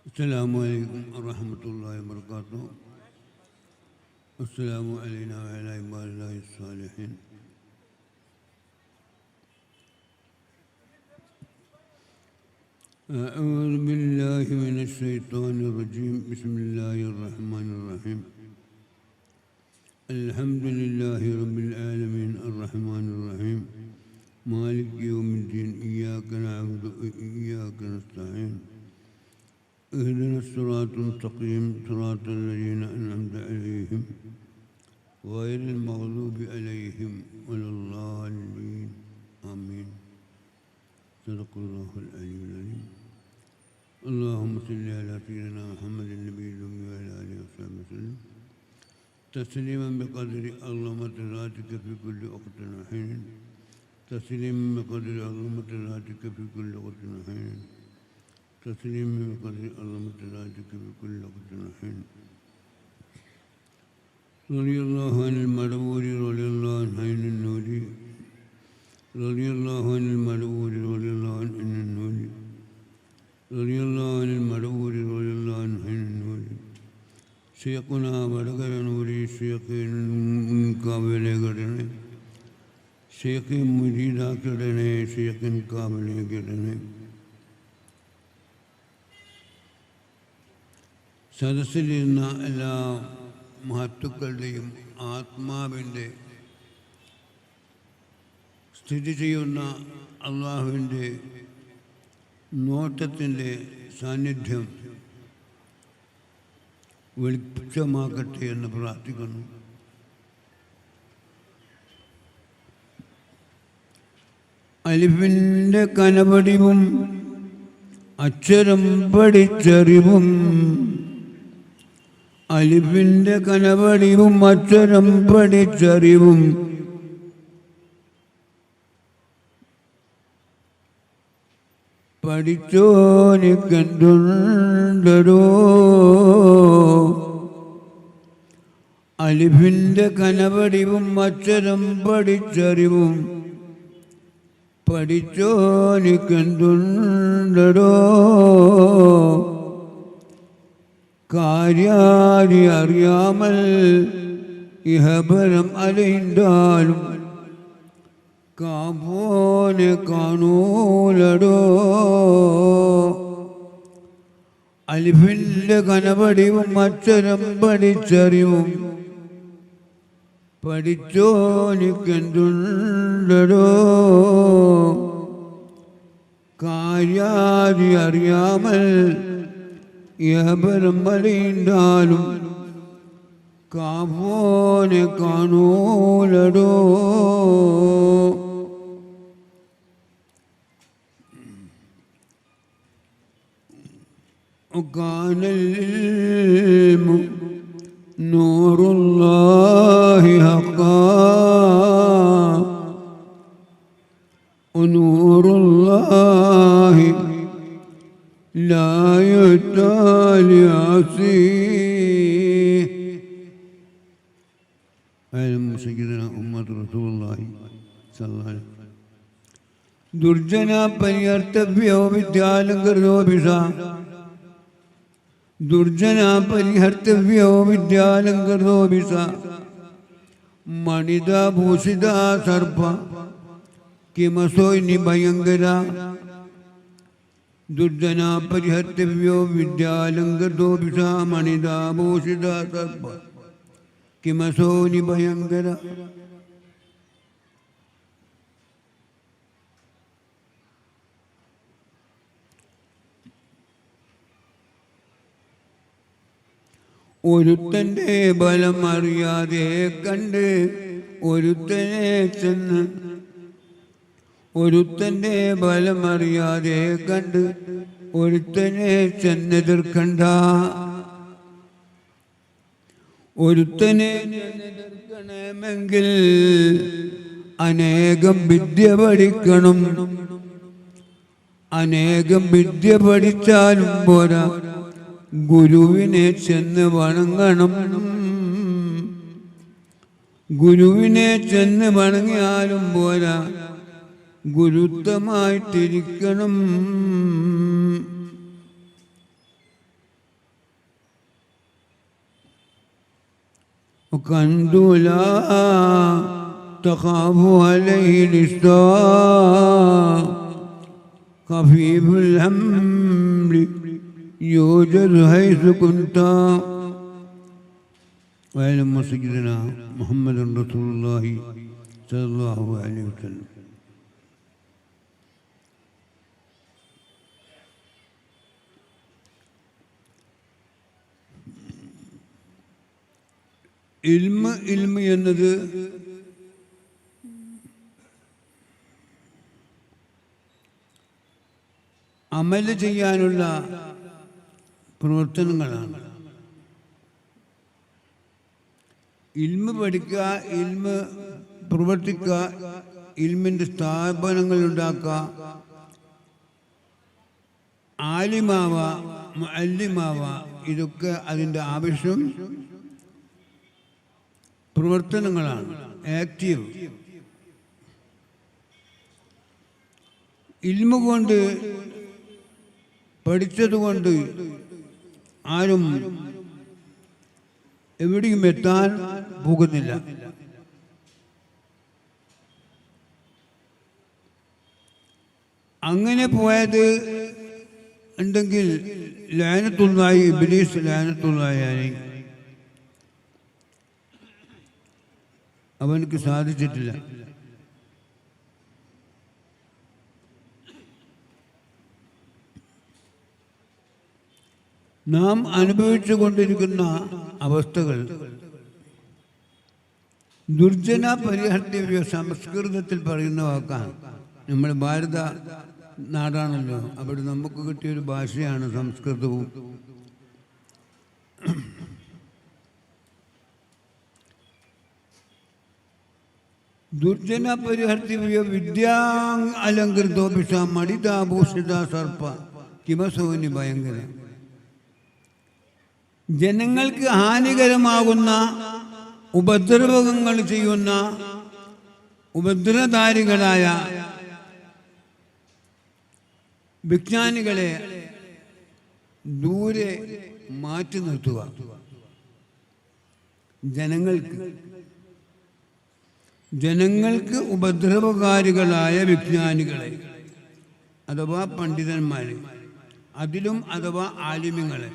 السلام عليكم ورحمة الله وبركاته. السلام علينا وعلى عباد الله الصالحين. أعوذ بالله من الشيطان الرجيم. بسم الله الرحمن الرحيم. الحمد لله رب العالمين الرحمن الرحيم مالك يوم الدين. إياك نعبد وإياك نستعين. اهدنا الصراط المستقيم صراط الذين أنعمت عليهم غير المغضوب عليهم ولا الضالين. آمين. صدق الله العلي العظيم. اللهم صل على سيدنا محمد النبي الأمي وعلى آله وصحبه وسلم تسليما بقدر عظمة ذاتك في كل وقت وحين. تسليما بقدر عظمة ذاتك في كل وقت وحين. تسليما بقدر عظمة ذاتك في كل وقت وحين. رضي الله عن المربور رضي الله عن عين النوري. رضي الله عن المربور رضي الله عن عين النوري. رضي الله عن المربور رضي الله عن عين النوري. شيخنا വടകര നൂരി കാവലെ കടനെ ഷേഖ് മുരീദാക്കിടനെ ഷേഖിൻ കാവലെ കിടനെ. സദസ്സിലിരുന്ന എല്ലാ മഹത്തുക്കളുടെയും ആത്മാവിൻ്റെ സ്ഥിതി ചെയ്യുന്ന അള്ളാഹുവിൻ്റെ നോട്ടത്തിൻ്റെ സാന്നിധ്യം വെളിച്ചമാക്കട്ടെ എന്ന് പ്രാർത്ഥിക്കുന്നു. അലിഫിൻ്റെ കനപടിവും അക്ഷരം പഠിച്ചറിവും. അലിഫിൻ്റെ കനപടിവും അക്ഷരം പഠിച്ചറിവും. പഠിച്ചോനിക്കെന്തുണ്ടോ. അലിഫിൻ്റെ കനപടിവും അക്ഷരം പഠിച്ചറിവും. പഠിച്ചോനിക്കെന്തുണ്ടോ. കാര്യാരി അറിയാമൽ ഇഹപരം അലയിണ്ടാലും കാപോനെ കാണൂലടോ. അലിഫിൻ്റെ കനപടിവും അക്ഷരം പഠിച്ചറിവും. പഠിച്ചോനിക്കെന്തുണ്ടോ. കാര്യാരി അറിയാമൽ യഹപരം അലയിണ്ടാലും കാപോനെ കാണൂലടോ. وكان العلم نور الله حقا ونور الله لا يطلع عليه. علم سيدنا أمة رسول الله صلى الله عليه وسلم. ദുർജന പരിഹർത്തവ്യോ വിദ്യാലങ്കൃതോ വിഷ. ദുർജന പരിഹർത്തവ്യോ വിദ്യാലങ്കൃതോ വിഷ. മണിത ഭൂഷിത സർപ്പ കിമസോനി ഭയങ്കര. ദുർജന പരിഹർത്തവ്യോ വിദ്യാലങ്കൃതോ വിഷ. മണിത ഭൂഷിത സർപ്പ കിമസോനി ഭയങ്കര. ഒരുത്തൻ്റെ ബലം അറിയാതെ കണ്ട് ഒരുത്തനെ ചെന്ന്. ഒരുത്തൻ്റെ ബലം അറിയാതെ കണ്ട് ഒരുത്തനെ ചെന്നെതിർക്കണ്ട. ഒരുത്തനെ എതിർക്കണമെങ്കിൽ അനേകം വിദ്യ പഠിക്കണം. അനേകം വിദ്യ പഠിച്ചാലും പോരാ, ഗുരുവിനെ ചെന്ന് വണങ്ങണം. ഗുരുവിനെ ചെന്ന് വണങ്ങിയാലും പോരാ, ഗുരുത്വമായിട്ടിരിക്കണം. وكنت لا تخاف عليه الاستواء خفيف الحمل يوجد حيث كنت وعلم سيدنا محمد رسول الله صلى الله عليه وسلم. ഇൽമ് എന്നത് അമല് ചെയ്യാനുള്ള പ്രവർത്തനങ്ങളാണ്. ഇൽമ് പഠിക്കുക, ഇൽമ് പ്രവർത്തിക്കുക, ഇൽമിൻ്റെ സ്ഥാപനങ്ങൾ ഉണ്ടാക്കുക, ആലിമാവ, മുഅല്ലിമാവ, ഇതൊക്കെ അതിൻ്റെ ആവശ്യം പ്രവർത്തനങ്ങളാണ്, ആക്റ്റീവ്. ഇൽമു കൊണ്ട് പഠിച്ചതുകൊണ്ട് ആരും എവിടെയും എത്താൻ പോകുന്നില്ല. അങ്ങനെ പോയത് ഉണ്ടെങ്കിൽ ലഅനത്തുല്ലാഹി, ഇബ്ലീസ് ലഅനത്തുല്ലാഹി അലൈഹി, അവനക്ക് സാധിച്ചിട്ടില്ല. നാം അനുഭവിച്ചു കൊണ്ടിരിക്കുന്ന അവസ്ഥകൾ ദുർജന പരിഹർത്തിവ്യോ സംസ്കൃതത്തിൽ പറയുന്ന വാക്കാണ്. നമ്മൾ ഭാരത നാടാണല്ലോ, അവിടെ നമുക്ക് കിട്ടിയൊരു ഭാഷയാണ് സംസ്കൃതവും. ദുർജന പരിഹർത്തിവ്യോ വിദ്യാ അലങ്കൃതോപിഷ മടിതാഭൂഷിത സർപ്പ കിമസോനി ഭയങ്കര. ജനങ്ങൾക്ക് ഹാനികരമാകുന്ന ഉപദ്രവങ്ങൾ ചെയ്യുന്ന ഉപദ്രവധാരികളായ വിജ്ഞാനികളെ ദൂരെ മാറ്റി നിർത്തുക. ജനങ്ങൾക്ക് ഉപദ്രവകാരികളായ വിജ്ഞാനികളെ അഥവാ പണ്ഡിതന്മാരെ, അതിലും അഥവാ ആലിമ്യങ്ങളെ,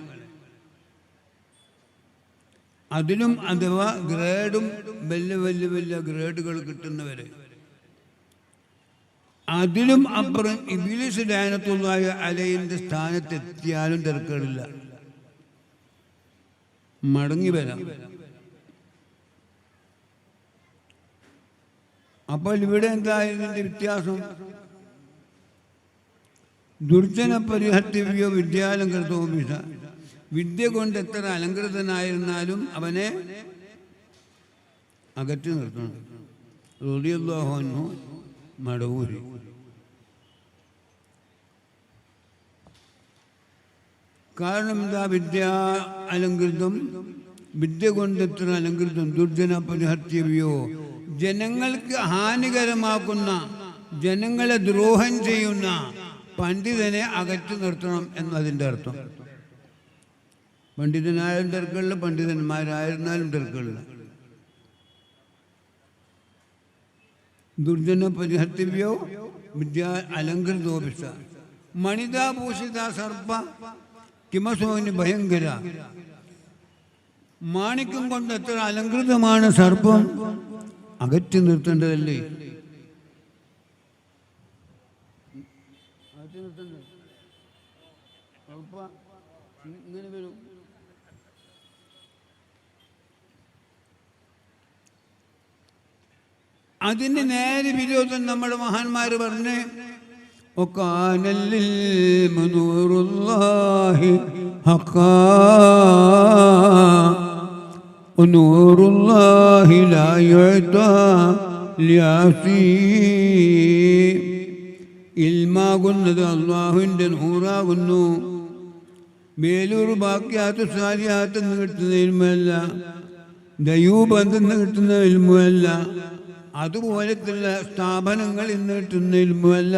അതിലും അഥവാ ഗ്രേഡും വലിയ വലിയ വലിയ ഗ്രേഡുകൾ കിട്ടുന്നവരെ, അതിലും അപ്പുറം ഇബ്ലീസ് ലഅനത്തുല്ലാഹി അലൈഹിന്റെ സ്ഥാനത്തെത്തിയാലും തിരക്കേടില്ല, മടങ്ങി വരാം. അപ്പോൾ ഇവിടെ എന്താ ഇതിന്റെ വ്യത്യാസം? ദുർജന പരിഹർത്തിവ്യോ വിദ്യാലങ്കൃതവും വിധ. വിദ്യ കൊണ്ട് എത്ര അലങ്കൃതനായിരുന്നാലും അവനെ അകറ്റി നിർത്തണം. റളിയല്ലാഹു അൻഹു മടവൂരി. കാരണം എന്താ? വിദ്യ അലങ്കൃതം, വിദ്യ കൊണ്ട് എത്ര അലങ്കൃതം. ദുർജന പരിഹർത്തിവ്യോ, ജനങ്ങൾക്ക് ഹാനികരമാക്കുന്ന, ജനങ്ങളെ ദ്രോഹം ചെയ്യുന്ന പണ്ഡിതനെ അകറ്റി നിർത്തണം എന്നതിൻ്റെ അർത്ഥം. പണ്ഡിതനായാലും തിരക്കുകളില്ല, പണ്ഡിതന്മാരായിരുന്നാലും തിരക്കുകളില്ല. ദുർജന പരിഹർത്തിവ്യോ വിദ്യാ അലങ്കൃതോപിഷ മണിതാഭൂഷിത സർപ്പ കിമസോനി ഭയങ്കര. മാണിക്യം കൊണ്ട് എത്ര അലങ്കൃതമാണ് സർപ്പം, അകറ്റി നിർത്തേണ്ടതല്ലേ? ഇങ്ങനെ വരും. അതിന് നേരെ വിരോധം നമ്മുടെ മഹാന്മാർ പറഞ്ഞ് ഒക്കാനല്ലിൽ നൂറുല്ലാഹി ഹഖാ നൂറുല്ലാഹി ലാ യുഅതാ ലിയാസി. ഇൽമാകുന്നത് അല്ലാഹുവിൻ്റെ നൂറാകുന്നു. മേലൂർ ബാക്കിയാത്ത് സാരിയാത്ത് നിന്ന് കിട്ടുന്ന ഇൽമല്ല, ദയൂബന്ത് നിന്ന് കിട്ടുന്ന ഇൽമല്ല, അതുപോലത്തുള്ള സ്ഥാപനങ്ങൾ ഇന്ന് കിട്ടുന്ന ഇൽമല്ല.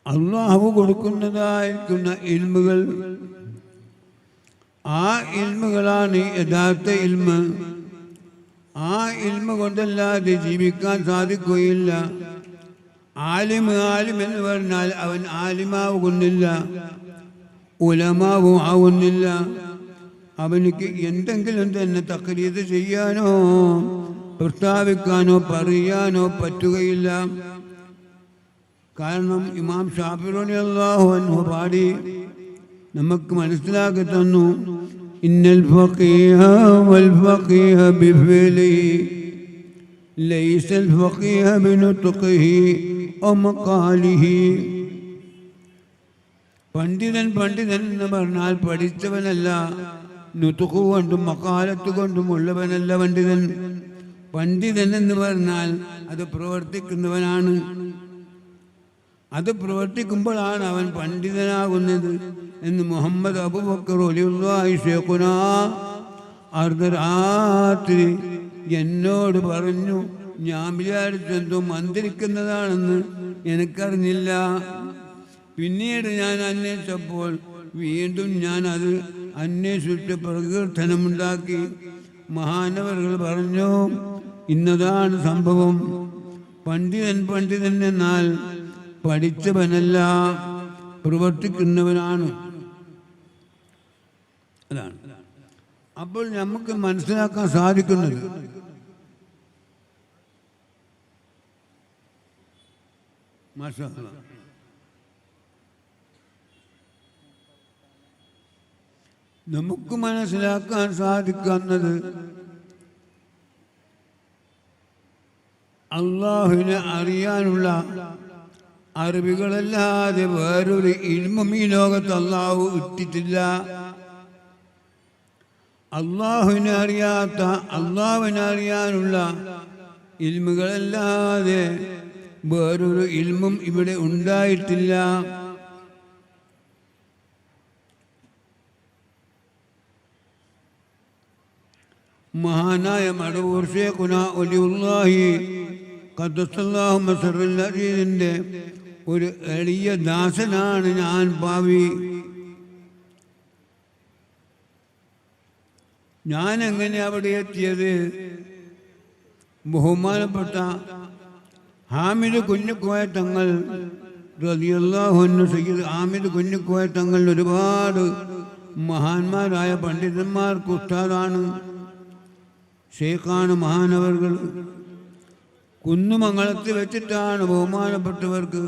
അല്ലാഹു കൊടുക്കുന്നതായിരിക്കുന്ന ഇൽമുകൾ ആ ഇൽമുകളാണ് യഥാർത്ഥ ഇൽമ്. ആ ഇൽമ കൊണ്ടല്ലാതെ ജീവിക്കാൻ സാധിക്കുകയില്ല. ആലിം എന്ന് പറഞ്ഞാൽ അവൻ ആലിമാവുന്നില്ല, ഉലമാവും ആവുന്നില്ല. അവനിക്ക് എന്തെങ്കിലും തന്നെ തഖ്ലീദ് ചെയ്യാനോ പ്രസ്താവിക്കാനോ പറയാനോ പറ്റുകയില്ല. കാരണം ഇമാം ഷാഫിഈ റളിയല്ലാഹു അൻഹു പാടി നമുക്ക് മനസ്സിലാക്കി തന്നു, ഇന്നൽ ഫഖീഹ വൽ ഫഖീഹ ബിഫിലിഹി ലൈസൽ ഫഖീഹ ബിനുത്ഖിഹി വമഖാലിഹി. പണ്ഡിതൻ എന്ന് പറഞ്ഞാൽ പഠിച്ചവനല്ല, നുതുഖ് കൊണ്ടും മഖാലത്ത് കൊണ്ടും ഉള്ളവനല്ല പണ്ഡിതൻ. പണ്ഡിതൻ എന്ന് പറഞ്ഞാൽ അത് പ്രവർത്തിക്കുന്നവനാണ്. അത് പ്രവർത്തിക്കുമ്പോഴാണ് അവൻ പണ്ഡിതനാകുന്നത് എന്ന് മുഹമ്മദ് അബൂബക്കർ റളിയല്ലാഹു ശൈഖുനാ അർദ്ധരാത്രി എന്നോട് പറഞ്ഞു. ഞാൻ വിചാരിച്ചെന്തോ മന്ത്രിക്കുന്നതാണെന്ന്, എനിക്കറിഞ്ഞില്ല. പിന്നീട് ഞാൻ അന്വേഷിച്ചപ്പോൾ വീണ്ടും ഞാൻ അത് അന്വേഷിച്ച് പ്രകീർത്തനമുണ്ടാക്കി. മഹാനവറുകൾ പറഞ്ഞു, ഇന്നതാണ് സംഭവം. പണ്ഡിതൻ എന്നാൽ പഠിച്ചവനല്ല, പ്രവർത്തിക്കുന്നവനാണ്. അതാണ് അപ്പോൾ നമുക്ക് മനസ്സിലാക്കാൻ സാധിക്കുന്നത്. മാഷാ അല്ലാഹ്, നമുക്ക് മനസ്സിലാക്കാൻ സാധിക്കുന്നത് അള്ളാഹുവിനെ അറിയാനുള്ള അറിവുകളല്ലാതെ വേറൊരു ഇൽമും ഈ ലോകത്ത് അള്ളാഹു ഇട്ടിട്ടില്ല. അള്ളാഹുവിനെ അറിയാനുള്ള ഇൽമുകളല്ലാതെ വേറൊരു ഇൽമും ഇവിടെ ഉണ്ടായിട്ടില്ല. മഹാനായ മടവൂർ ശൈഖുനാ വലിയുല്ലാഹി ഖദ്ദസല്ലാഹു മസ്റൽ അസീസിന്റെ ഒരു എളിയ ദാസനാണ് ഞാൻ ഭാവി. ഞാൻ എങ്ങനെ അവിടെ എത്തിയത്? ബഹുമാനപ്പെട്ട ഹാമിദ് കുഞ്ഞിക്കോയ തങ്ങൾ റളിയല്ലാഹു അൻഹു, സയ്യിദ് ഹാമിദ് കുഞ്ഞിക്കോയ തങ്ങൾ ഒരുപാട് മഹാന്മാരായ പണ്ഡിതന്മാർക്ക് ഉസ്താദാണ്, ഷെയ്ഖാണ്. മഹാനവറുകൾ കുന്നുമംഗലത്ത് വെച്ചിട്ടാണ് ബഹുമാനപ്പെട്ടവർക്ക്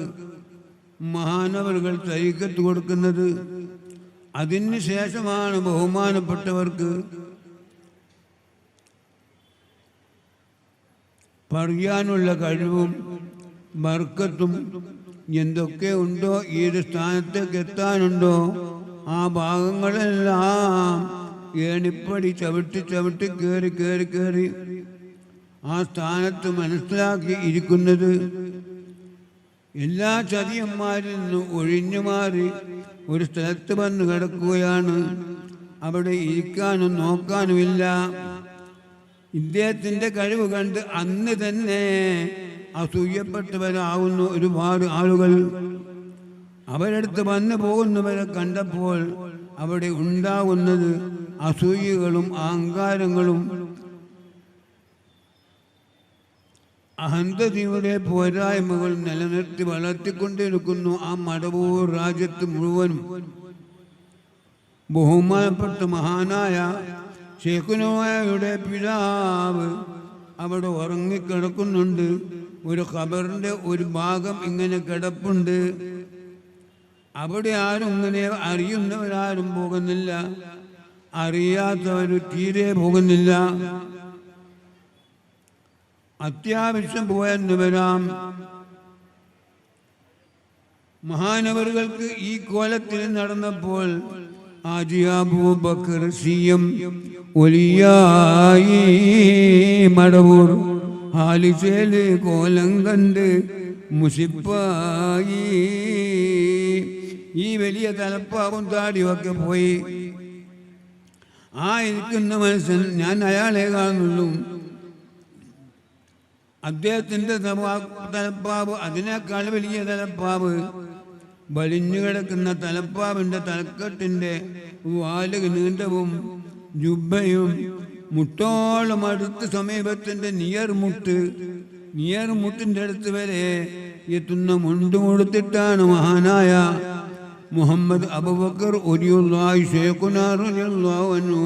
മഹാനവറുകൾ തരീഖത്ത് കൊടുക്കുന്നത്. അതിന് ശേഷമാണ് ബഹുമാനപ്പെട്ടവർക്ക് പറയാനുള്ള കഴിവും ബർക്കത്തും എന്തൊക്കെ ഉണ്ടോ, ഏത് സ്ഥാനത്തേക്ക് എത്താനുണ്ടോ ആ ഭാഗങ്ങളെല്ലാം ഏണിപ്പടി ചവിട്ടി കയറി ആ സ്ഥാനത്ത് മനസ്സിലാക്കി ഇരിക്കുന്നത്. എല്ലാ ചതിയന്മാരിൽ നിന്നും ഒഴിഞ്ഞു മാറി ഒരു സ്ഥലത്ത് വന്ന് കിടക്കുകയാണ്. അവിടെ ഇരിക്കാനും നോക്കാനുമില്ല. ഇദ്ദേഹത്തിൻ്റെ കഴിവ് കണ്ട് അന്ന് തന്നെ അസൂയപ്പെട്ടവരാകുന്നു ഒരുപാട് ആളുകൾ. അവരടുത്ത് വന്നു പോകുന്നവരെ കണ്ടപ്പോൾ അവിടെ ഉണ്ടാകുന്നത് അസൂയകളും അഹങ്കാരങ്ങളും അഹന്തതയുടെ പോരായ്മകൾ നിലനിർത്തി വളർത്തിക്കൊണ്ടിരിക്കുന്നു ആ മടവൂർ രാജ്യത്ത് മുഴുവനും. ബഹുമാനപ്പെട്ട മഹാനായ ശൈഖുനായുടെ പിതാവ് അവിടെ ഉറങ്ങിക്കിടക്കുന്നുണ്ട്. ഒരു ഖബറിൻ്റെ ഒരു ഭാഗം ഇങ്ങനെ കിടപ്പുണ്ട്. അവിടെ ആരും ഇങ്ങനെ അറിയുന്നവരാരും പോകുന്നില്ല, അറിയാത്തവർ തീരെ പോകുന്നില്ല. അത്യാവശ്യം പോയെന്ന് വരാം. മഹാനവറുകൾക്ക് ഈ കോലത്തിൽ നടന്നപ്പോൾ ആജി അബൂബക്കർ സിയം ഒലിയായി മടവൂർ ഹാലിസേല് കോലം കണ്ട് മുഷിപ്പായി. ഈ വലിയ തലപ്പാവും താടിയൊക്കെ പോയി. ആ ഇരിക്കുന്ന മനുഷ്യൻ, ഞാൻ അയാളെ കാണുന്നുള്ളൂ. അദ്ദേഹത്തിൻ്റെ തലപ്പാവ് അതിനേക്കാൾ വലിയ തലപ്പാവ് വലിഞ്ഞു കിടക്കുന്ന തലപ്പാവിൻ്റെ തലക്കെട്ടിൻ്റെ വാല് നീണ്ടവും ജുബയും മുട്ടോളം അടുത്ത് സമീപത്തിൻ്റെ നിയർമുട്ടിൻ്റെ അടുത്ത് വരെ എത്തുന്ന മുണ്ട് കൊടുത്തിട്ടാണ് മഹാനായ മുഹമ്മദ് അബൂബക്കർ റളിയല്ലാഹു അൻഹു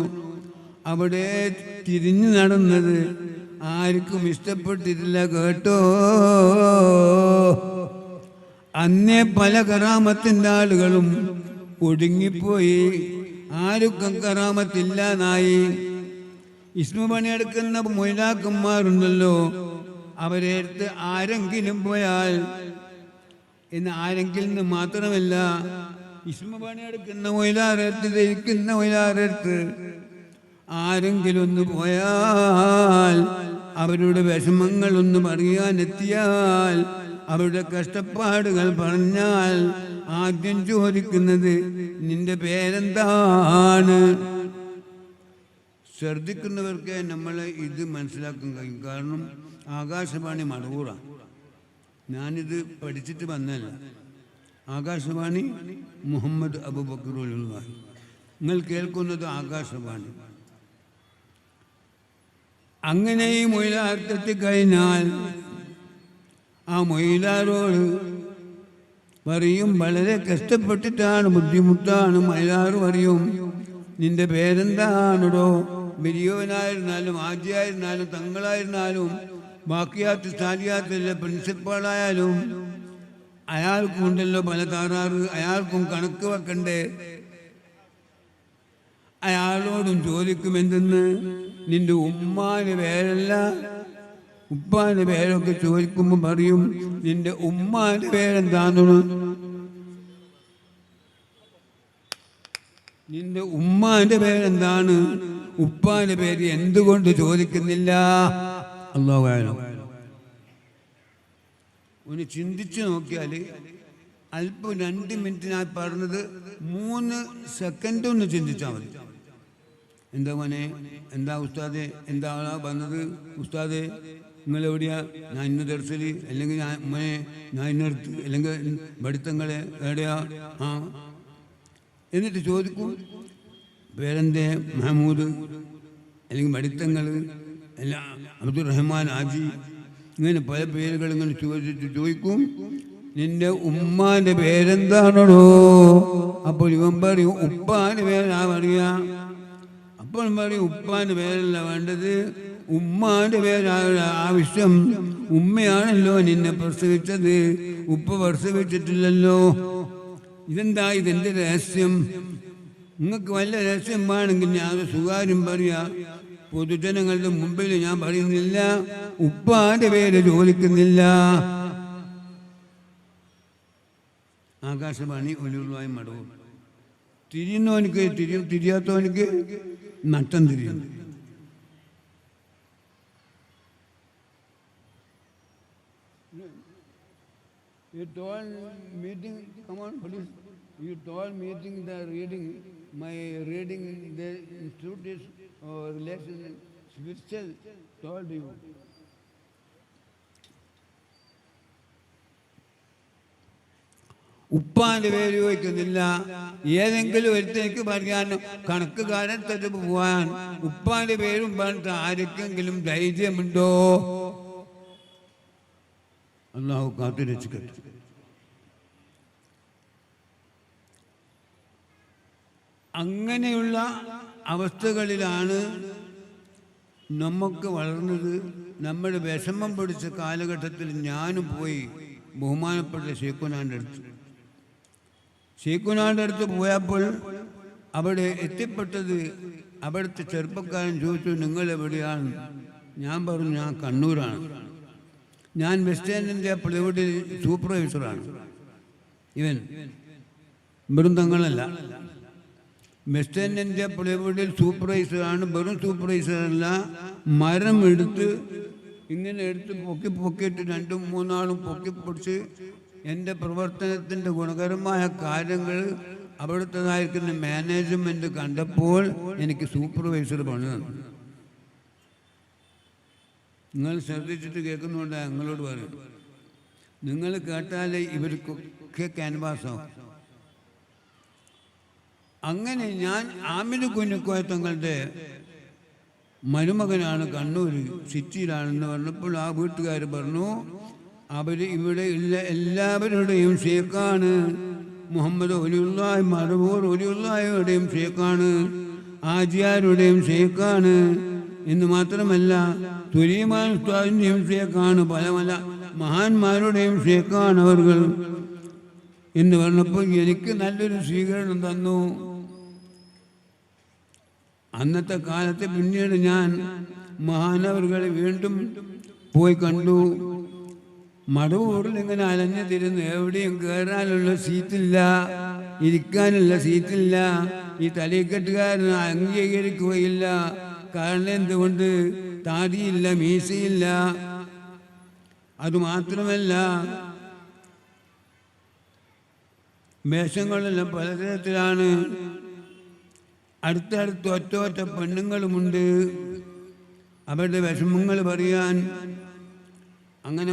അവിടെ തിരിഞ്ഞു നടന്നത്. ആർക്കും ഇഷ്ടപ്പെട്ടിട്ടില്ല കേട്ടോ. അന്നേ പല കറാമത്തിൻ്റെ ആളുകളും ഒടുങ്ങിപ്പോയി. ആർക്കും കറാമത്തില്ലാതായി. ഇസ്മ പണിയെടുക്കുന്ന മൊയ്ലാക്കന്മാരുണ്ടല്ലോ, അവരെ അടുത്ത് ആരെങ്കിലും പോയാൽ എന്ന് ആരെങ്കിലും മാത്രമല്ല, ഇസ്മ പണിയെടുക്കുന്ന മൊയ്ലാറടുത്ത് ധരിക്കുന്ന മൊയ്ലാറടുത്ത് ആരെങ്കിലും ഒന്ന് പോയാൽ, അവരുടെ വിഷമങ്ങൾ ഒന്ന് പറയാനെത്തിയാൽ, അവരുടെ കഷ്ടപ്പാടുകൾ പറഞ്ഞാൽ ആദ്യം ചോദിക്കുന്നത് നിന്റെ പേരെന്താണ്? ശ്രദ്ധിക്കുന്നവർക്ക് നമ്മൾ ഇത് മനസ്സിലാക്കാൻ കഴിയും. കാരണം ആകാശവാണി മടവൂറാണ്. ഞാനിത് പഠിച്ചിട്ട് വന്നല്ല. ആകാശവാണി മുഹമ്മദ് അബൂബക്കർ റളിയല്ലാഹു. നിങ്ങൾ കേൾക്കുന്നത് ആകാശവാണി. അങ്ങനെ ഈ മൊയ്ലാർക്കെത്തി കഴിഞ്ഞാൽ ആ മൊയ്ലാരോട് പറയും, വളരെ കഷ്ടപ്പെട്ടിട്ടാണ്, ബുദ്ധിമുട്ടാണ്. മൊയ്ലാർ പറയും, നിന്റെ പേരെന്താണോ? വലിയവനായിരുന്നാലും ആജിയായിരുന്നാലും തങ്ങളായിരുന്നാലും ബാക്കിയാത്ത് സാലിയാത്തിലെ പ്രിൻസിപ്പാളായാലും അയാൾക്കും ഉണ്ടല്ലോ പല താറാറ്. അയാൾക്കും കണക്ക് വെക്കണ്ടേ? അയാളോടും ചോദിക്കും, എന്തെന്ന്? നിന്റെ ഉമ്മാന്റെ പേരല്ല ഉപ്പാന്റെ പേരൊക്കെ ചോദിക്കുമ്പോൾ പറയും, നിന്റെ ഉമ്മാന്റെ പേരെന്താന്നു? നിന്റെ ഉമ്മാന്റെ പേരെന്താണ്? ഉപ്പാന്റെ പേര് എന്തുകൊണ്ട് ചോദിക്കുന്നില്ല? അല്ലാഹു അഅലം. ഒന്ന് ചിന്തിച്ചു നോക്കിയാൽ അല്പം 2 മിനിറ്റ് ഞാൻ പറഞ്ഞത് 3 സെക്കൻഡ് ഒന്ന് ചിന്തിച്ചാൽ മതി. എന്താ മോനെ, എന്താ ഉസ്താദെ, എന്താ വന്നത്? ഉസ്താദെ നിങ്ങൾ എവിടെയാ? ഞാൻ ഇന്ന് ദർശലി, അല്ലെങ്കിൽ ഞാൻ ഇന്നടുത്ത്, അല്ലെങ്കിൽ പഠിത്തങ്ങളെ എവിടെയാ? എന്നിട്ട് ചോദിക്കും പേരെന്തേ? മഹമൂദ്, അല്ലെങ്കിൽ പഠിത്തങ്ങൾ, അല്ല അബ്ദുറഹ്മാൻ ആജി, ഇങ്ങനെ പല പേരുകൾ ഇങ്ങനെ ചോദിക്കും, നിന്റെ ഉമ്മാന്റെ പേരെന്താണോ? അപ്പോൾ ഇവൻ പറയും ഉപ്പാന്റെ പേരാ പറയാ. അപ്പോൾ പറയും ഉപ്പാന്റെ പേരല്ല വേണ്ടത്, ഉമ്മാന്റെ പേരാണ് ആവശ്യം. ഉമ്മയാണല്ലോ നിന്നെ പ്രസവിച്ചത്, ഉപ്പ പ്രസവിച്ചിട്ടില്ലല്ലോ. ഇതെന്താ ഇതെന്റെ രഹസ്യം? നിങ്ങൾക്ക് വല്ല രഹസ്യം വേണമെങ്കിൽ ഞാൻ സുകാര്യം പറയാ. പൊതുജനങ്ങളുടെ മുമ്പിൽ ഞാൻ പറയുന്നില്ല, ഉപ്പാന്റെ പേര് ചോദിക്കുന്നില്ല. ആകാശവാണി ഒലിവായി മടവും. തിരിയുന്നവനിക്ക് തിരിയാത്തവനിക്ക് നട്ടം തിരിയുന്നു. You told meeting, come on please. You told meeting the reading, my reading the institute is relation spiritual, told you. ഉപ്പാന്റെ പേര് ചോദിക്കുന്നില്ല. ഏതെങ്കിലും ഒരുത്തേക്ക് പറയാൻ കണക്കുകാരൻ തന്നെ പോവാൻ ഉപ്പാന്റെ പേരും പറഞ്ഞിട്ട് ആർക്കെങ്കിലും ധൈര്യമുണ്ടോ? അല്ലാഹു കാത്തുരക്ഷിക്കട്ടെ. അങ്ങനെയുള്ള അവസ്ഥകളിലാണ് നമുക്ക് വളർന്നത്. നമ്മുടെ വിഷമം പിടിച്ച കാലഘട്ടത്തിൽ ഞാനും പോയി ബഹുമാനപ്പെട്ട ഷെയ്ഖുനാന്റെ അടുത്ത് പോയപ്പോൾ അവിടെ എത്തിപ്പെട്ടത് അവിടുത്തെ ചെറുപ്പക്കാരൻ ചോദിച്ചു, നിങ്ങൾ എവിടെയാണ്? ഞാൻ പറഞ്ഞു, ഞാൻ കണ്ണൂരാണ്. ഞാൻ വെസ്റ്റേൺ ഇന്ത്യ പ്ലൈവുഡിൽ സൂപ്പർവൈസറാണ്. ഇവൻ വെറും തങ്ങളല്ല, വെസ്റ്റേൺ ഇന്ത്യ പ്ലൈവുഡിൽ സൂപ്പർവൈസറാണ്. വെറും സൂപ്പർവൈസറല്ല, മരം എടുത്ത് ഇങ്ങനെ എടുത്ത് പൊക്കിയിട്ട് 2-3 ആളും പൊക്കിപ്പൊടിച്ച് എൻ്റെ പ്രവർത്തനത്തിൻ്റെ ഗുണകരമായ കാര്യങ്ങൾ അവിടുത്തേതായിരിക്കുന്ന മാനേജ്മെൻറ്റ് കണ്ടപ്പോൾ എനിക്ക് സൂപ്പർവൈസർ പണി തന്നു. നിങ്ങൾ ശ്രദ്ധിച്ചിട്ട് കേൾക്കുന്നുണ്ട്, നിങ്ങളോട് പറയും. നിങ്ങൾ കേട്ടാലേ ഇവർക്കൊക്കെ ക്യാൻവാസാവും. അങ്ങനെ ഞാൻ ആമിദ് കുഞ്ഞിക്കോയ തങ്ങളുടെ മരുമകനാണ്, കണ്ണൂർ സിറ്റിയിലാണെന്ന് പറഞ്ഞപ്പോൾ ആ വീട്ടുകാർ പറഞ്ഞു അവർ ഇവിടെ ഉള്ള എല്ലാവരുടെയും ഷേഖാണ്, മുഹമ്മദ് ഒലിയുള്ളാഹി മടവൂർ ഒലിയുള്ളാഹിയുടെയും ഷേഖാണ്, ആജിയാരുടെയും ഷേഖാണ് എന്ന് മാത്രമല്ല തുരീമാൻ ഉസ്താദിൻ്റെയും ഷേഖാണ്, പല പല മഹാന്മാരുടെയും ഷേഖാണ് അവർ എന്ന് പറഞ്ഞപ്പോൾ എനിക്ക് നല്ലൊരു സ്വീകരണം തന്നു. അന്നത്തെ കാലത്ത് പിന്നീട് ഞാൻ മഹാനവറുകളെ വീണ്ടും പോയി കണ്ടു. മടവൂരിൽ ഇങ്ങനെ അലഞ്ഞു തിരുന്നു, എവിടെയും കയറാനുള്ള സീറ്റില്ല, ഇരിക്കാനുള്ള സീറ്റില്ല. ഈ തലക്കെട്ടുകാരൻ അംഗീകരിക്കുകയില്ല. കാരണം എന്തുകൊണ്ട്? താടിയില്ല, മീശയില്ല. അതുമാത്രമല്ല വേഷങ്ങളെല്ലാം പലതരത്തിലാണ്. അടുത്തടുത്ത് ഒറ്റ ഒറ്റ പെണ്ണുങ്ങളുമുണ്ട് അവരുടെ വിഷമങ്ങൾ പറയാൻ. അങ്ങനെ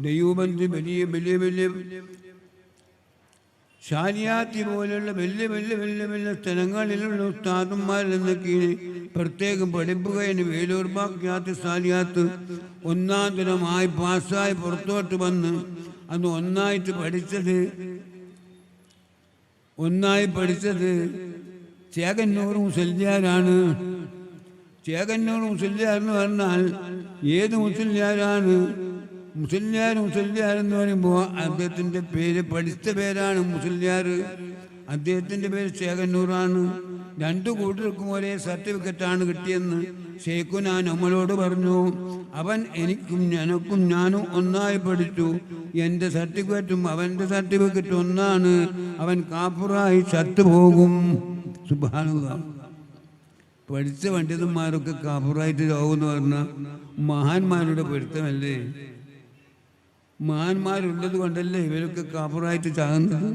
ദൈവബന്ധി വലിയ വലിയ വലിയ ഷാരിയാത്തി പോലെയുള്ള വലിയ വലിയ വലിയ വലിയ സ്ഥലങ്ങളിലുള്ള ഉസ്താദന്മാരിൽ നിന്നൊക്കെ പ്രത്യേകം പഠിപ്പുകയാണ്. വേലൂർ ബാക്കിയാത്ത് സാലിയാത്ത് ഒന്നാം തരമായി പാസ്സായി പുറത്തോട്ട് വന്ന് അന്ന് ഒന്നായി പഠിച്ചത് ചേകന്നൂർ മുസല്യാരാണ്. ചേകന്നൂർ മുസല്യാർ എന്ന് പറഞ്ഞാൽ ഏത് മുസല്യാരാണ്? മുസല്യാർ എന്ന് പറയുമ്പോൾ അദ്ദേഹത്തിൻ്റെ പേര്, പഠിച്ച പേരാണ് മുസല്യാർ. അദ്ദേഹത്തിൻ്റെ പേര് ചേകന്നൂറാണ്. രണ്ടു കൂട്ടർക്കും ഒരേ സർട്ടിഫിക്കറ്റാണ് കിട്ടിയെന്ന് ഷെയ്ഖുന നമ്മളോട് പറഞ്ഞു. അവൻ എനിക്കും ഞാനും ഒന്നായി പഠിച്ചു. എൻ്റെ സർട്ടിഫിക്കറ്റും അവൻ്റെ സർട്ടിഫിക്കറ്റും ഒന്നാണ്. അവൻ കാഫിറായി ചത്തുപോകും. സുബ്ഹാനല്ലാഹ്. പഠിച്ച പണ്ഡിതന്മാരൊക്കെ കാഫിറായിട്ട് പോകുമെന്ന് പറഞ്ഞാൽ മഹാന്മാരുടെ പൊരുത്തമല്ലേ? മഹാന്മാരുള്ളത് കൊണ്ടല്ലേ ഇവരൊക്കെ കാഫിറായിട്ട് ചാകുന്നത്?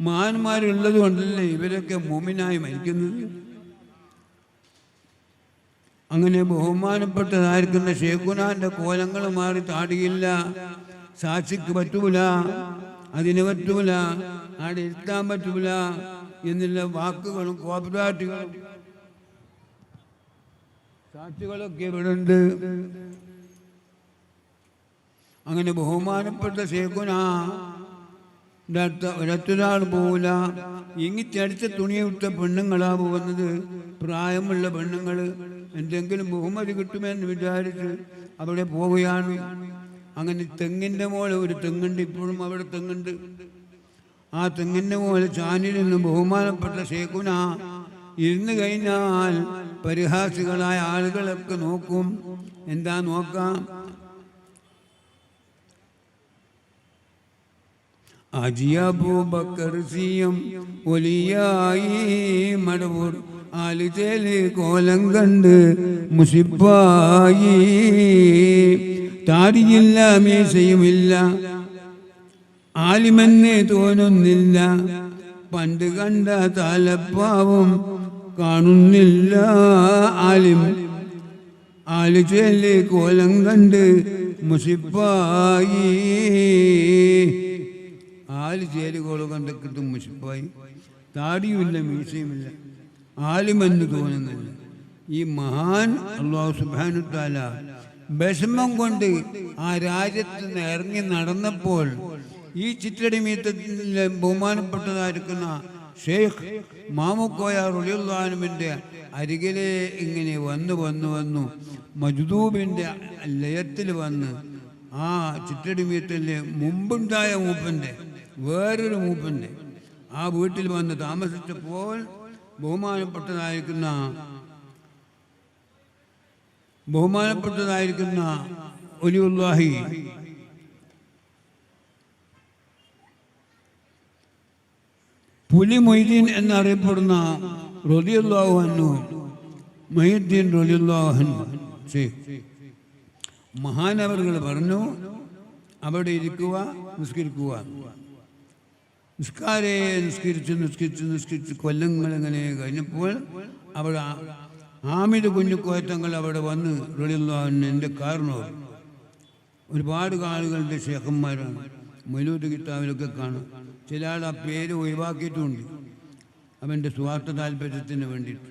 മഹാന്മാരുള്ളത് കൊണ്ടല്ലേ ഇവരൊക്കെ മുഅ്മിനായി മരിക്കുന്നത്? അങ്ങനെ ബഹുമാനപ്പെട്ടതായിരിക്കുന്ന ഷേഖുനാന്റെ കോലങ്ങൾ മാറി താടിയില്ല, സാക്ഷിക്ക് പറ്റൂല, അതിന് പറ്റൂല, ആടെ ഇരുത്താൻ പറ്റൂല എന്നുള്ള വാക്കുകളും കോപ്പറേറ്റുകളും സാക്ഷികളൊക്കെ ഇവിടെ ഉണ്ട്. അങ്ങനെ ബഹുമാനപ്പെട്ട ഷേഖുനാ ഒരൊറ്റൊരാൾ പോവില്ല. ഇങ്ങിച്ചടിച്ച തുണിയിട്ട പെണ്ണുങ്ങളാ പോകുന്നത്. പ്രായമുള്ള പെണ്ണുങ്ങൾ എന്തെങ്കിലും ബഹുമതി കിട്ടുമെന്ന് വിചാരിച്ച് അവിടെ പോവുകയാണ്. അങ്ങനെ തെങ്ങിൻ്റെ മോളെ ഒരു തെങ്ങുണ്ട്, ഇപ്പോഴും അവിടെ തെങ്ങുണ്ട്. ആ തെങ്ങിൻ്റെ മോളെ ചാനിൽ നിന്ന് ബഹുമാനപ്പെട്ട ഷേഖുന ഇരുന്ന് കഴിഞ്ഞാൽ പരിഹാസികളായ ആളുകളൊക്കെ നോക്കും. എന്താ നോക്കാം? അജിയബൂബക്കർ സിയം ഒലിയായി മടവൂർ ആലുചേല് കോലം കണ്ട് മുഷിപ്പായി. താടിയില്ല, മീശയുമില്ല, ആലിമെന്ന് തോന്നുന്നില്ല. പണ്ട് കണ്ട തലപ്പാവും കാണുന്നില്ല. ആലുചേല് കോലം കണ്ട് മുഷിപ്പായി. ചേരുകോള് കണ്ടൊക്കെ മുഷിപ്പായി. താടിയുമില്ല, മീശയുമില്ല, ആലിമെന്ന് തോന്നുന്നില്ല. ഈ മഹാൻ അല്ലാഹു സുബ്ഹാനഹു വ തആല വിഷമം കൊണ്ട് ആ രാജ്യത്ത് നിന്ന് ഇറങ്ങി നടന്നപ്പോൾ ഈ ചിറ്റടിമീത്തത്തിലെ ബഹുമാനപ്പെട്ടതായിരിക്കുന്ന ഷെയ്ഖ് മാമുക്കോയ റളിയല്ലാഹു അൻഹുവിൻ്റെ അരികിലെ ഇങ്ങനെ വന്നു മജ്ദൂബിൻ്റെ ലയത്തിൽ വന്ന് ആ ചിറ്റടിമീത്തലിലെ മുമ്പുണ്ടായ മൂപ്പൻ്റെ വേറൊരു മൂപ്പൻ്റെ ആ വീട്ടിൽ വന്ന് താമസിച്ചപ്പോൾ ബഹുമാനപ്പെട്ടതായിരിക്കുന്ന ഒലിയുല്ലാഹി പുലി മൊയ്തീൻ എന്നറിയപ്പെടുന്ന റളിയല്ലാഹു അൻഹു, മൊയ്തീൻ റളിയല്ലാഹു അൻഹു മഹാനവറുകൾ പറഞ്ഞു, അവിടെ ഇരിക്കുക, നിസ്കരിക്കുക. നിസ്കരിച്ച് കൊല്ലങ്ങളിങ്ങനെ കഴിഞ്ഞപ്പോൾ അവിടെ ആമിദ് കുഞ്ഞിക്കോയത്തങ്ങൾ അവിടെ വന്ന് റളിയല്ലാഹു അൻഹു എൻ്റെ കാരണവർ. ഒരുപാട് ആളുകളുടെ ഷേഖന്മാരാണ്, മൗലൂദ് കിതാബിലൊക്കെ കാണും. ചില ആൾ ആ പേര് ഒഴിവാക്കിയിട്ടുമുണ്ട്. അവൻ്റെ സ്വാർത്ഥ താല്പര്യത്തിന് വേണ്ടിയിട്ട്.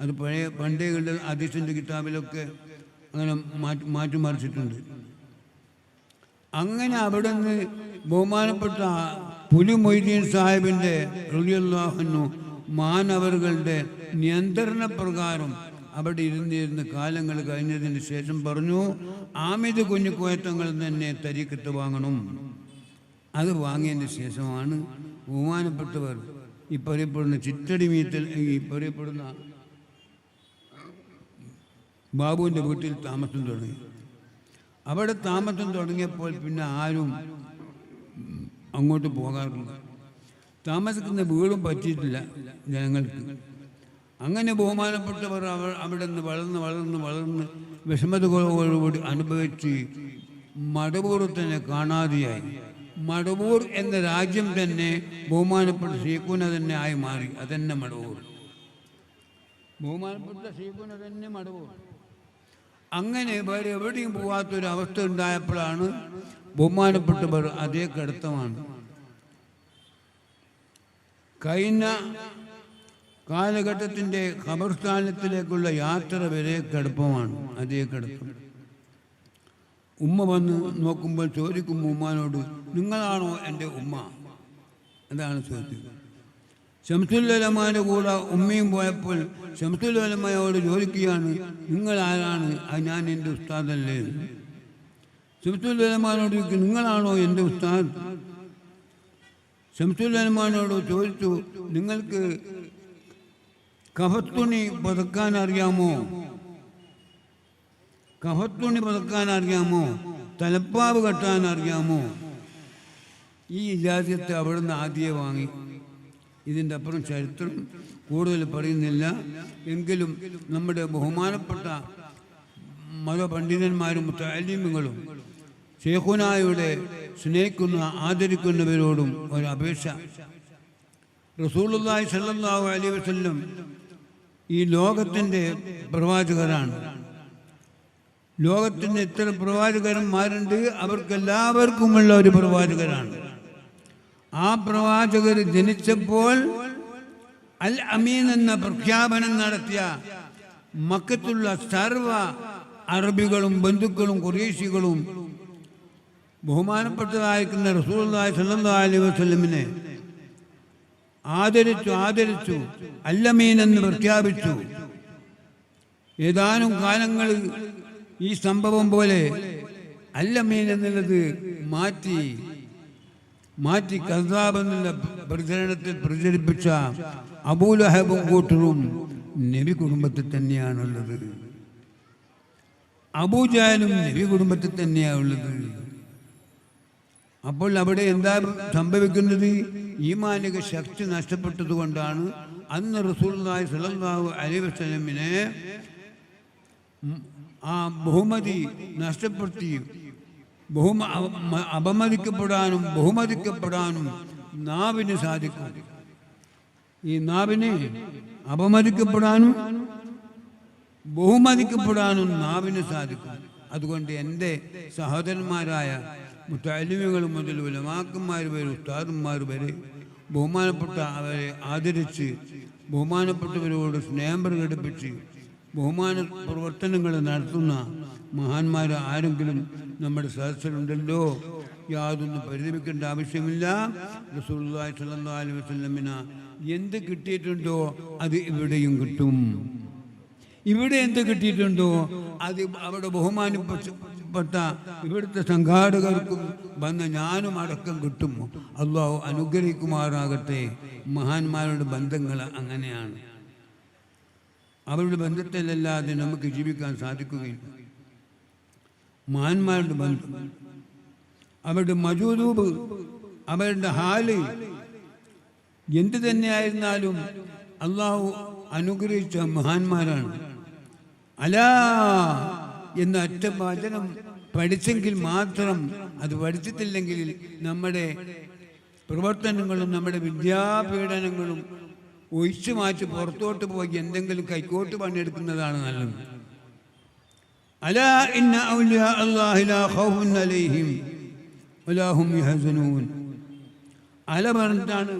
അത് പണ്ടേയുള്ള ഹദീസിൻ്റെ കിതാബിലൊക്കെ അങ്ങനെ മാറ്റിമറിച്ചിട്ടുണ്ട്. അങ്ങനെ അവിടെ നിന്ന് ബഹുമാനപ്പെട്ട പുലി മൊയ്തീൻ സാഹിബിൻ്റെ റളിയല്ലാഹു അൻഹു മാനവറുകളുടെ നിയന്ത്രണ പ്രകാരം അവിടെ ഇരുന്നിരുന്ന് കാലങ്ങൾ കഴിഞ്ഞതിന് ശേഷം പറഞ്ഞു, ആമിദ് കുഞ്ഞിക്കോയത്തങ്ങൾ തന്നെ തരീക്കത്ത് വാങ്ങണം. അത് വാങ്ങിയതിന് ശേഷമാണ് ബഹുമാനപ്പെട്ടവർ ഈ പറയപ്പെടുന്ന ചിറ്റടി മീറ്റൽ ഈ പറയപ്പെടുന്ന ബാബുവിൻ്റെ വീട്ടിൽ താമസം തുടങ്ങി. അവിടെ താമസം തുടങ്ങിയപ്പോൾ പിന്നെ ആരും അങ്ങോട്ട് പോകാറില്ല. താമസിക്കുന്ന വീടും പറ്റിയിട്ടില്ല ജനങ്ങൾക്ക്. അങ്ങനെ ബഹുമാനപ്പെട്ടവർ അവിടെ നിന്ന് വളർന്ന് വിഷമതകളോടുകൂടി അനുഭവിച്ച് മടവൂർ തന്നെ കാണാതെയായി. മടവൂർ എന്ന രാജ്യം തന്നെ ബഹുമാനപ്പെട്ട ഷെയ്ഖുന തന്നെ ആയി മാറി. അതന്നെ മടവൂർ, ബഹുമാനപ്പെട്ട ഷെയ്ഖുന തന്നെ മടവൂർ. അങ്ങനെ വേറെ എവിടെയും പോകാത്തൊരവസ്ഥ ഉണ്ടായപ്പോഴാണ് ബഹുമാനപ്പെട്ടവർ അതേ കടത്തമാണ്. കഴിഞ്ഞ കാലഘട്ടത്തിൻ്റെ ഖബർസ്ഥാനത്തിലേക്കുള്ള യാത്ര വരെ കടുപ്പമാണ്, അതേ കടുപ്പം. ഉമ്മ വന്ന് നോക്കുമ്പോൾ ചോദിക്കും ഉമ്മാനോട്, നിങ്ങളാണോ എൻ്റെ ഉമ്മ? അതാണ് ചോദിക്കുക. ശംസുൽ കൂടെ ഉമ്മയും പോയപ്പോൾ ശംസുൽ ഉലമയോട് ചോദിക്കുകയാണ്, നിങ്ങൾ ആരാണ്? ഞാൻ എൻ്റെ ഉസ്താദല്ലേ. ശംസുൽ ഉലമാനോട് ചോദിക്കും, നിങ്ങളാണോ എൻ്റെ ഉസ്താദ്? ശംസുൽ ഉലമാനോട് ചോദിച്ചു, നിങ്ങൾക്ക് കഫത്തുണി പതക്കാൻ അറിയാമോ? കഫത്തുണി പതക്കാൻ അറിയാമോ? തലപ്പാവ് കെട്ടാൻ അറിയാമോ? ഈ ഇജാസത്ത് അവിടുന്ന് ആദ്യമേ വാങ്ങി. ഇതിൻ്റെ അപ്പുറം ചരിത്രം കൂടുതൽ പറയുന്നില്ല. എങ്കിലും നമ്മുടെ ബഹുമാനപ്പെട്ട മതപണ്ഡിതന്മാരും മുത്തഅല്ലിമുകളും ശൈഖുനായുടെ സ്നേഹിക്കുന്ന ആദരിക്കുന്നവരോടും ഒരപേക്ഷ. റസൂലുള്ളാഹി സ്വല്ലല്ലാഹു അലൈഹി വസല്ലം ഈ ലോകത്തിൻ്റെ പ്രവാചകരാണ്. ലോകത്തിൻ്റെ എത്ര പ്രവാചകന്മാരുണ്ട്, അവർക്കെല്ലാവർക്കുമുള്ള ഒരു പ്രവാചകരാണ്. ആ പ്രവാചകർ ജനിച്ചപ്പോൾ അൽ അമീൻ എന്ന പ്രഖ്യാപനം നടത്തിയ മക്കത്തുള്ള സർവ അറബികളും ബന്ധുക്കളും ഖുറൈശികളും ബഹുമാനപ്പെട്ടതായിരിക്കുന്ന റസൂലുള്ളാഹി സ്വല്ലല്ലാഹു അലൈഹി വസല്ലമിനെ ആദരിച്ചു അൽ അമീൻ എന്ന് പ്രഖ്യാപിച്ചു. ഏതാനും കാലങ്ങൾ ഈ സംഭവം പോലെ അൽ അമീൻ എന്നുള്ളത് മാറ്റി കസാബ് എന്നുള്ള പ്രചരണത്തിൽ പ്രചരിപ്പിച്ച അബൂലഹബും കൂട്ടരും നബി കുടുംബത്തിൽ തന്നെയാണുള്ളത്. അബൂജഹലും നബി കുടുംബത്തിൽ തന്നെയാണുള്ളത്. അപ്പോൾ അവിടെ എന്താ സംഭവിക്കുന്നത്? ഈമാനിക ശക്തി നഷ്ടപ്പെട്ടത് കൊണ്ടാണ് അന്ന് റസൂലുള്ളാഹി സ്വല്ലല്ലാഹു അലൈഹി വസല്ലമിനെ ആ ബഹുമതി നഷ്ടപ്പെടുത്തി ബഹുമതിക്കപ്പെടാനും നാവിന് സാധിക്കും. ഈ നാവിനെ അപമതിക്കപ്പെടാനും ബഹുമതിക്കപ്പെടാനും നാവിന് സാധിക്കും. അതുകൊണ്ട് എൻ്റെ സഹോദരന്മാരായ മുത്തഅല്ലിമുകൾ മുതൽ ഉലമാക്കന്മാർ വരെ ഉസ്താദന്മാർ വരെ ബഹുമാനപ്പെട്ട അവരെ ആദരിച്ച് ബഹുമാനപ്പെട്ടവരോട് സ്നേഹം പ്രകടിപ്പിച്ച് ബഹുമാന പ്രവർത്തനങ്ങൾ നടത്തുന്ന മഹാന്മാർ ആരെങ്കിലും നമ്മുടെ സദസ്സിലുണ്ടല്ലോ, യാതൊന്നും പരിതപിക്കേണ്ട ആവശ്യമില്ല. റസൂലുള്ളാഹി സ്വല്ലല്ലാഹു അലൈഹി വസല്ലമിന് എന്ത് കിട്ടിയിട്ടുണ്ടോ അത് ഇവിടെയും കിട്ടും. ഇവിടെ എന്ത് കിട്ടിയിട്ടുണ്ടോ അത് അവിടെ ബഹുമാനപ്പെട്ട ഇവിടുത്തെ സംഘാടകർക്കും വന്ന ഞാനും അടക്കം കിട്ടും. അല്ലാഹു അനുഗ്രഹിക്കുമാറാകട്ടെ. മഹാന്മാരുടെ ബന്ധങ്ങൾ അങ്ങനെയാണ്. അവരുടെ ബന്ധത്തിലല്ലാതെ നമുക്ക് ജീവിക്കാൻ സാധിക്കുകയില്ല. മഹാന്മാരുടെ ബന്ധം, അവരുടെ മജൂദൂബ്, അവരുടെ ഹാല് എന്ത് തന്നെയായിരുന്നാലും അള്ളാഹു അനുഗ്രഹിച്ച മഹാന്മാരാണ്. അലാ എന്ന ഒറ്റ വചനം പഠിച്ചെങ്കിൽ മാത്രം, അത് പഠിച്ചിട്ടില്ലെങ്കിൽ നമ്മുടെ പ്രവർത്തനങ്ങളും നമ്മുടെ വിദ്യാപീഡനങ്ങളും ഒഴിച്ചു മാറ്റി പുറത്തോട്ട് പോയി എന്തെങ്കിലും കൈക്കോട്ട് പണിയെടുക്കുന്നതാണ് നല്ലത്. അലാ ഇന്ന ഔലിയാ അല്ലാഹി ലാ ഖൗഫുൻ അലൈഹിം വലാ ഹും യഹ്സനൂൻ. അല പറഞ്ഞിട്ടാണ്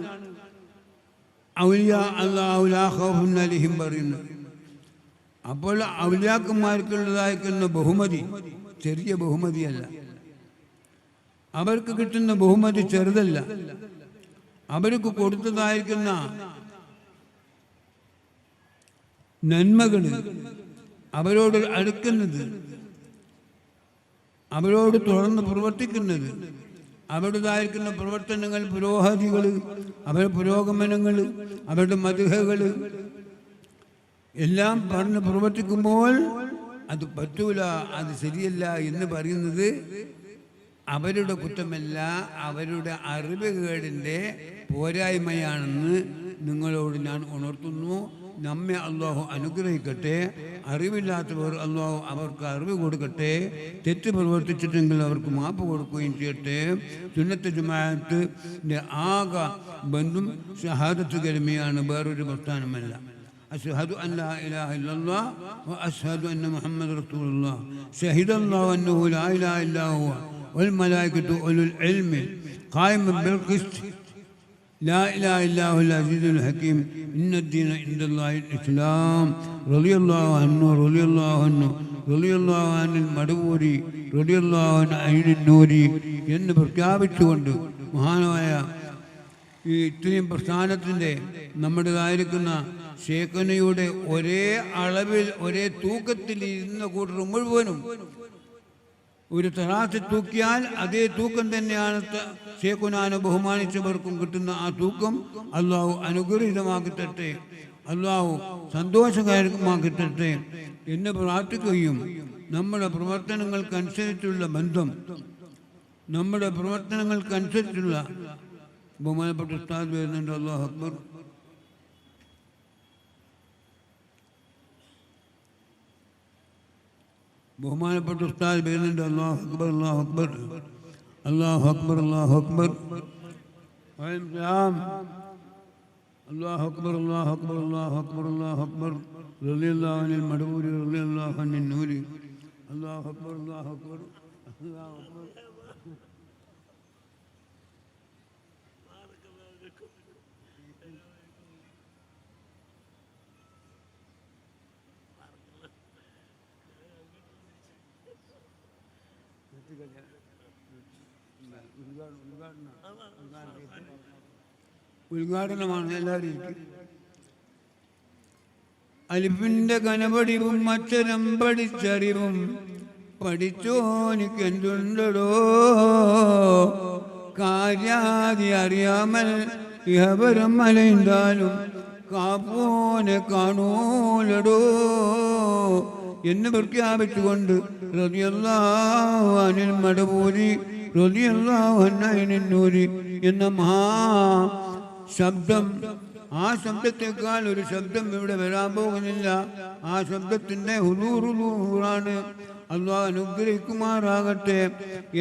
ഔലിയാ അല്ലാഹു ലാ ഖൗഫുൻ അലൈഹിം പറയുന്നു. അപ്പോൾ ഔലിയാക്കന്മാർക്കുള്ളതായിരിക്കുന്ന ബഹുമതി ചെറിയ ബഹുമതിയല്ല, അവർക്ക് കിട്ടുന്ന ബഹുമതി ചെറുതല്ല. അവർക്ക് കൊടുത്തതായിരിക്കുന്ന നന്മകൾ, അവരോട് അടുക്കുന്നത്, അവരോട് തുറന്ന് പ്രവർത്തിക്കുന്നത്, അവരുടേതായിരിക്കുന്ന പ്രവർത്തനങ്ങൾ, പുരോഗതികൾ, അവരുടെ പുരോഗമനങ്ങൾ, അവരുടെ മദ്ഹകൾ എല്ലാം പറഞ്ഞ് പ്രവർത്തിക്കുമ്പോൾ അത് പറ്റൂല, അത് ശരിയല്ല എന്ന് പറയുന്നത് അവരുടെ കുറ്റമല്ല, അവരുടെ അറിവുകേടിൻ്റെ പോരായ്മയാണെന്ന് നിങ്ങളോട് ഞാൻ ഉണർത്തുന്നു. നമ്മെ അള്ളാഹു അനുഗ്രഹിക്കട്ടെ. അറിവില്ലാത്തവർ അള്ളാഹു അവർക്ക് അറിവ് കൊടുക്കട്ടെ. തെറ്റ് പ്രവർത്തിച്ചിട്ടെങ്കിൽ അവർക്ക് മാപ്പ് കൊടുക്കുകയും ചെയ്യട്ടെ. സുന്നത്ത് ജമാഅത്തിന്റെ ആകെ ബന്ധും ഷഹാദത്ത് കലിമയാണ്, വേറൊരു പ്രസ്ഥാനമല്ല. അശ്ഹദു അൻ ലാ ഇലാഹ ഇല്ലല്ലാഹ് വ അശ്ഹദു അന്ന മുഹമ്മദ് റസൂലുള്ളാഹ് ശഹിദല്ലാഹു അന്നഹു ലാ ഇലാഹ ഇല്ലാ ഹുവ വൽ മലായികത്തു ഉലുൽ ഇൽമി ഖായിമൻ ബിൽ ഖിസ്ത് ലാ ഇലാഹ ഇല്ലാ ഹുവൽ അസീസുൽ ഹകീം ഇന്നദ്ദീന ഇൻദല്ലാഹിൽ ഇസ്ലാം റളിയല്ലാഹു അൻഹു റളിയല്ലാഹു അൻഹു റളിയല്ലാഹു അനിൽ മടവൂരി റളിയല്ലാഹു അൻ ഐനുൻ നൂരി എന്ന് പ്രഖ്യാപിച്ചുകൊണ്ട് മഹാനായ ഈ ഇത്രയും പ്രസ്ഥാനത്തിൻ്റെ നമ്മുടേതായിരിക്കുന്ന ശേഖനയുടെ ഒരേ അളവിൽ ഒരേ തൂക്കത്തിൽ ഇരുന്ന കൂട്ടർ മുഴുവനും ഒരു തറാസിൽ തൂക്കിയാൽ അതേ തൂക്കം തന്നെയാണ് ശേഖുനാനെ ബഹുമാനിച്ചവർക്കും കിട്ടുന്ന ആ തൂക്കം. അള്ളാഹു അനുഗ്രഹീതമാക്കിത്തട്ടെ, അള്ളാഹു സന്തോഷകരമാക്കിത്തട്ടെ എന്ന് പ്രാർത്ഥിക്കുകയും നമ്മുടെ പ്രവർത്തനങ്ങൾക്കനുസരിച്ചുള്ള ബന്ധം, നമ്മുടെ പ്രവർത്തനങ്ങൾക്കനുസരിച്ചുള്ള ബഹുമാനപ്പെട്ട ഉസ്താദ് വരുന്നുണ്ട്. അല്ലാഹു അക്ബർ. ബഹുമാനപ്പെട്ട ഉസ്താദ് വരുന്നുണ്ട്. അല്ലാഹു അക്ബർ, അല്ലാഹു അക്ബർ, അല്ലാഹു അക്ബർ, അല്ലാഹു അക്ബർ. അല്ലാഹു അക്ബർ, അല്ലാഹു അക്ബർ, അല്ലാഹു അക്ബർ, അല്ലാഹു അക്ബർ. റളിയല്ലാഹു അനിൽ മടവൂരി റളിയല്ലാഹു അനിൻ നൂരി. അല്ലാഹു അക്ബർ, അല്ലാഹു അക്ബർ, അല്ലാഹു അക്ബർ. ഉദ്ഘാടനമാണ്. എല്ലാവരും അലിഫിന്റെ കനപടിവും അക്ഷരം പഠിച്ചറിവും പഠിച്ചോനിക്ക് എന്തുണ്ടോ കാര്യാതി അറിയാമൽ ഇഹപരം അലൈന്താലും കാപ്പോനെ കാണൂലടോ എന്ന് പ്രഖ്യാപിച്ചുകൊണ്ട് റളിയല്ലാഹു അനിൽ മടവൂരി റളിയല്ലാഹു അൻഹു നൂരി എന്ന മഹാ ശബ്ദം, ആ ശബ്ദത്തെക്കാൾ ഒരു ശബ്ദം ഇവിടെ വരാൻ പോകുന്നില്ല. ആ ശബ്ദത്തിൻ്റെ ഹുദൂറാണ്. അല്ലാഹു അനുഗ്രഹിക്കുമാറാകട്ടെ.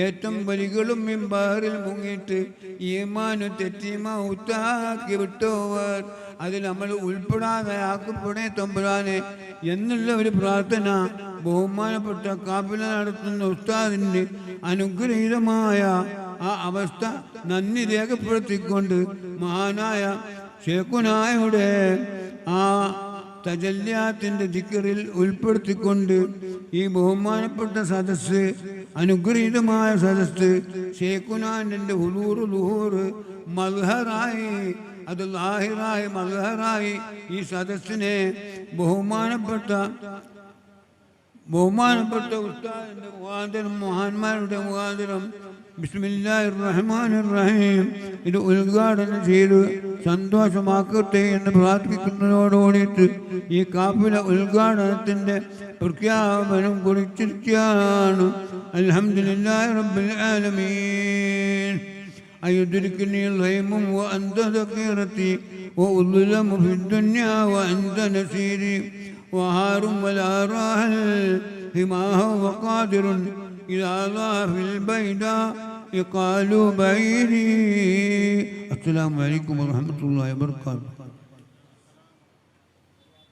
ഏറ്റവും വലികളും മിമ്പറിൽ മുങ്ങിയിട്ട് ഈമാന് തെറ്റിമ ഉത്താക്കി വിട്ടവർ അതിൽ നമ്മൾ ഉൾപ്പെടാതെ ആക്കപ്പെടേ തമ്പുരാനെ എന്നുള്ള ഒരു പ്രാർത്ഥന ബഹുമാനപ്പെട്ട കാഫില നടത്തുന്ന ഉസ്താദിന് അനുഗ്രഹീതമായ ആ അവസ്ഥ നന്ദി രേഖപ്പെടുത്തിക്കൊണ്ട് മഹാനായ ശേഖുനായുടെ ആ തജല്യാത്തിൻ്റെ ദിക്റിൽ ഉൾപ്പെടുത്തിക്കൊണ്ട് ഈ ബഹുമാനപ്പെട്ട സദസ്സ്, അനുഗ്രഹീതമായ സദസ്സ്, ശേഖുനാൻ്റെ ഹുദൂർ ലുഹൂർ മൽഹറായി, അത് ലാഹിറായി മൽഹറായി ഈ സദസ്സിനെ ബഹുമാനപ്പെട്ട ഉസ്താദിന്റെ മുഖാന്തരം, മഹാന്മാരുടെ മുഖാന്തരം ബിസ്മില്ലാഹിർ റഹ്മാനിർ റഹീം ഇത് ഉദ്ഘാടനം ചെയ്ത് സന്തോഷമാക്കട്ടെ എന്ന് പ്രാർത്ഥിക്കുന്നതോടുകൂടിയിട്ട് ഈ കാഫില ഉദ്ഘാടനത്തിൻ്റെ പ്രഖ്യാപനം കുറിച്ചിരിക്കുകയാണ്. അൽഹംദുലില്ലാഹി റബ്ബിൽ ആലമീൻ. أيدركني الغيم وأنت ذكيرتي وأظلم في الدنيا وأنت نسيري وهار ولا راهل هماه وقادر إلى الله في البيداء قالوا بعيدي. السلام عليكم ورحمة الله وبركاته.